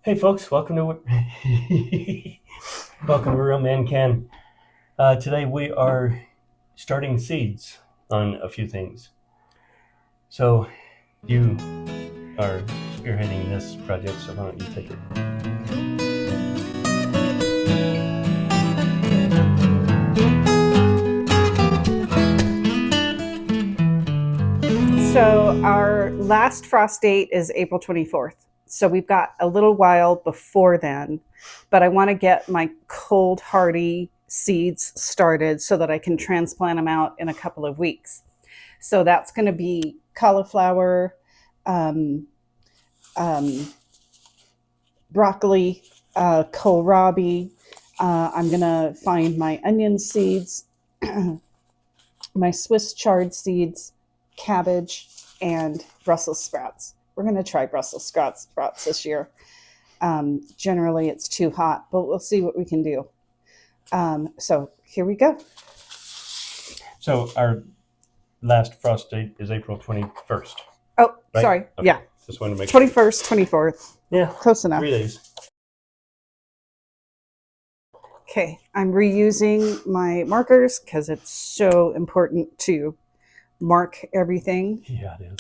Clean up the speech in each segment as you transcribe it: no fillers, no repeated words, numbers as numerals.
Hey folks, welcome to welcome to Real Man Can. Today we are starting seeds on a few things. So you are spearheading this project, so why don't you take it? So our last frost date is April 24th. So we've got a little while before then, but I want to get my cold hardy seeds started so that I can transplant them out in a couple of weeks. So that's going to be cauliflower, um, um, broccoli, kohlrabi. I'm going to find my onion seeds, my Swiss chard seeds, cabbage, and Brussels sprouts. We're going to try Brussels sprouts this year. Generally, it's too hot, but we'll see what we can do. So here we go. So our last frost date is April 21st. Oh, right? sorry. Okay. Yeah. Just wanted to make sure. 21st, 24th. Yeah, Close enough. 3 days. Okay, I'm reusing my markers because it's so important to mark everything. Yeah, it is.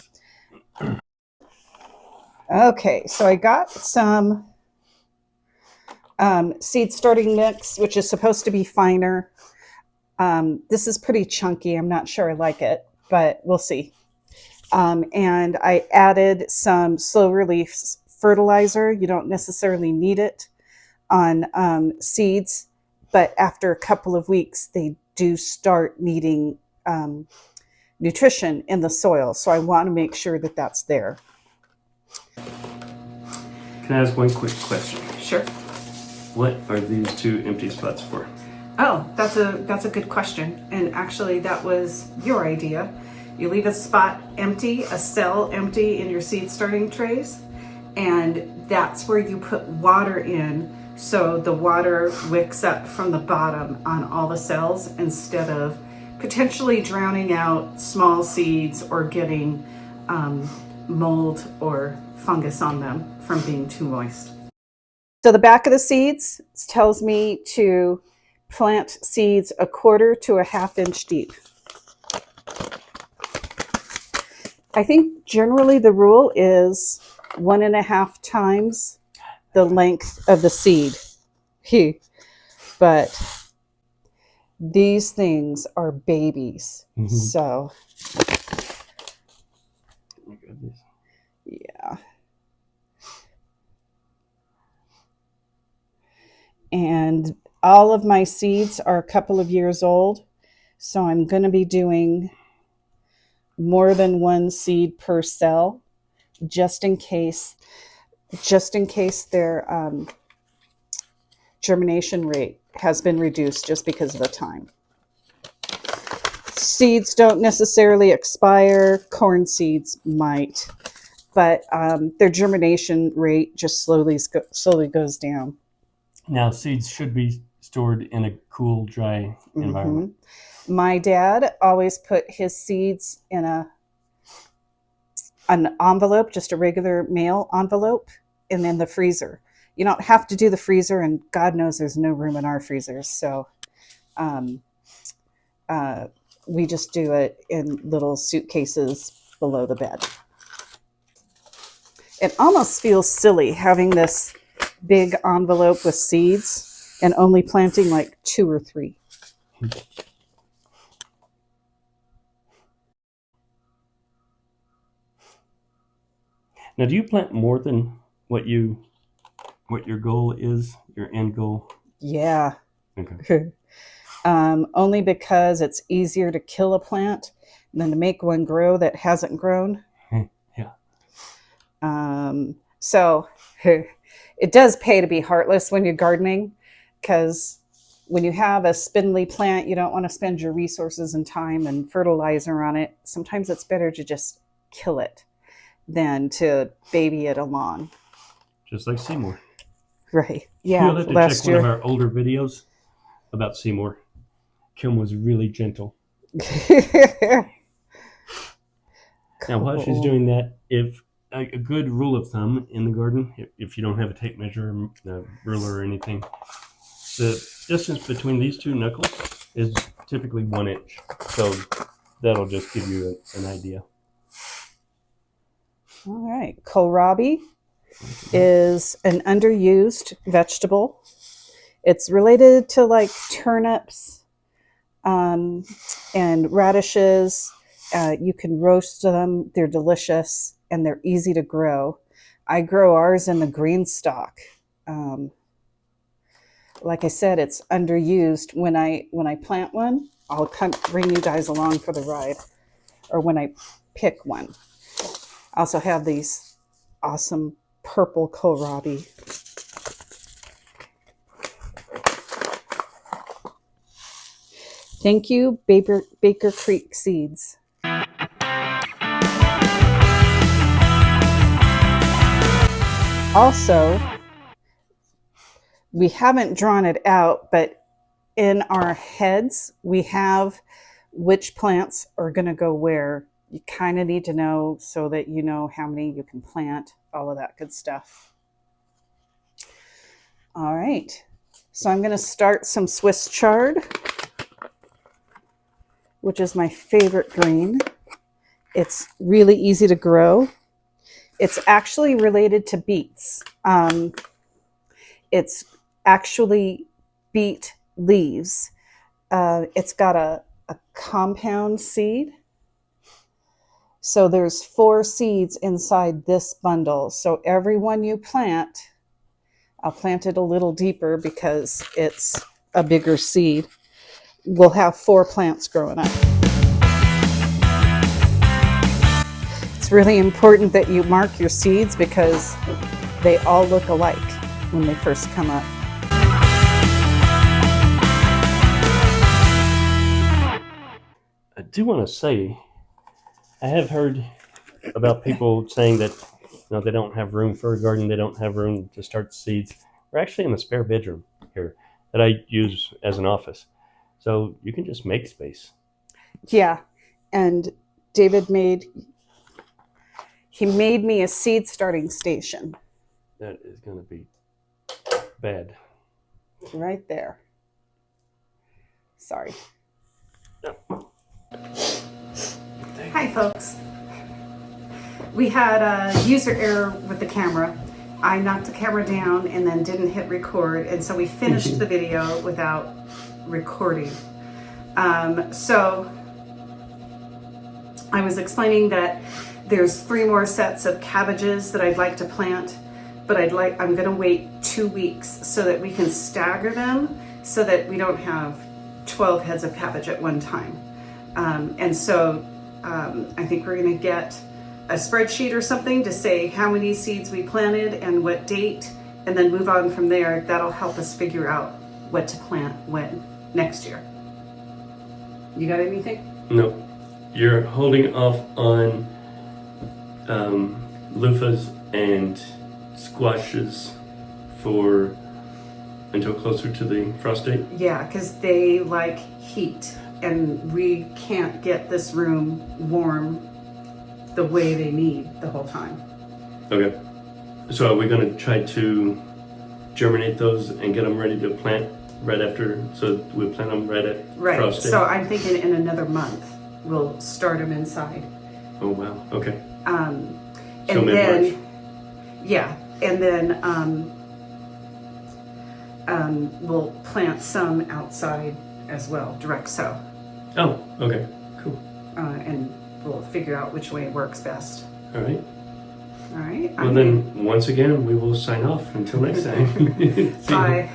Okay, so I got some seed starting mix, which is supposed to be finer. This is pretty chunky. I'm not sure I like it, but we'll see. And I added some slow release fertilizer. You don't necessarily need it on seeds, but after a couple of weeks, they do start needing nutrition in the soil. So I want to make sure that that's there. Can I ask one quick question? Sure. What are these two empty spots for? Oh, that's a good question. And actually, that was your idea. You leave a spot empty, a cell empty in your seed starting trays, and that's where you put water in, so the water wicks up from the bottom on all the cells instead of potentially drowning out small seeds or getting mold or fungus on them from being too moist. So the back of the seeds tells me to plant seeds 1/4 to a 1/2 inch deep. I think generally the rule is 1.5 times the length of the seed. But these things are babies. Mhm. So, Oh my goodness. yeah. And all of my seeds are a couple of years old. So I'm going to be doing more than one seed per cell, just in case their germination rate has been reduced just because of the time. Seeds don't necessarily expire. Corn seeds might, but their germination rate just slowly goes down. Now, seeds should be stored in a cool, dry environment. My dad always put his seeds in an envelope, just a regular mail envelope, and in the freezer. You don't have to do the freezer, and God knows there's no room in our freezers. So we just do it in little suitcases below the bed. It almost feels silly having this big envelope with seeds and only planting like 2 or 3. Now, do you plant more than what your goal is, your end goal? Yeah. Okay. Only because it's easier to kill a plant than to make one grow that hasn't grown. Yeah. So it does pay to be heartless when you're gardening, because when you have a spindly plant, you don't want to spend your resources and time and fertilizer on it. Sometimes it's better to just kill it than to baby it along. Just like Seymour. Right. Yeah. You'll have to check one of our older videos about Seymour. Kim was really gentle. Now, while she's doing that, if a good rule of thumb in the garden, if you don't have a tape measure, a ruler, or anything, the distance between these two knuckles is typically 1 inch. So that'll just give you an idea. All right. Kohlrabi is an underused vegetable. It's related to like turnips and radishes. You can roast them. They're delicious and they're easy to grow. I grow ours in the green stalk. Like I said, it's underused. When I plant one, I'll bring you guys along for the ride, or when I pick one. I also have these awesome purple kohlrabi. Thank you, Baker Creek Seeds. Also, we haven't drawn it out, but in our heads, we have which plants are going to go where. You kind of need to know so that you know how many you can plant, all of that good stuff. All right, so I'm going to start some Swiss chard, which is my favorite green. It's really easy to grow. It's actually related to beets. It's actually beet leaves. It's got a compound seed. So there's 4 seeds inside this bundle. So every one you plant, I'll plant it a little deeper because it's a bigger seed, we'll have 4 plants growing up. It's really important that you mark your seeds because they all look alike when they first come up. I do want to say, I have heard about people saying that they don't have room for a garden, they don't have room to start seeds. We're actually in the spare bedroom here that I use as an office. So you can just make space. Yeah, and David made me a seed starting station. That is going to be bad. Right there. Sorry. No. Hi, folks. We had a user error with the camera. I knocked the camera down and then didn't hit record, and so we finished the video without recording. So I was explaining that there's 3 more sets of cabbages that I'd like to plant, but I'm going to wait 2 weeks so that we can stagger them so that we don't have 12 heads of cabbage at one time. And so I think we're going to get a spreadsheet or something to say how many seeds we planted and what date, and then move on from there. That'll help us figure out what to plant when next year. You got anything? No. You're holding off on loofahs and squashes until closer to the frost date? Yeah, because they like heat, and we can't get this room warm the way they need the whole time. Okay. So are we going to try to germinate those and get them ready to plant right after? So we plant them right at frost date? So I'm thinking in another month we'll start them inside. Oh wow. Okay. And So mid-March. then, yeah, and then we'll plant some outside as well, direct sow. Oh, okay. Cool. And we'll figure out which way works best. All right. All right. Well, then, once again, we will sign off until next time. See you. Bye.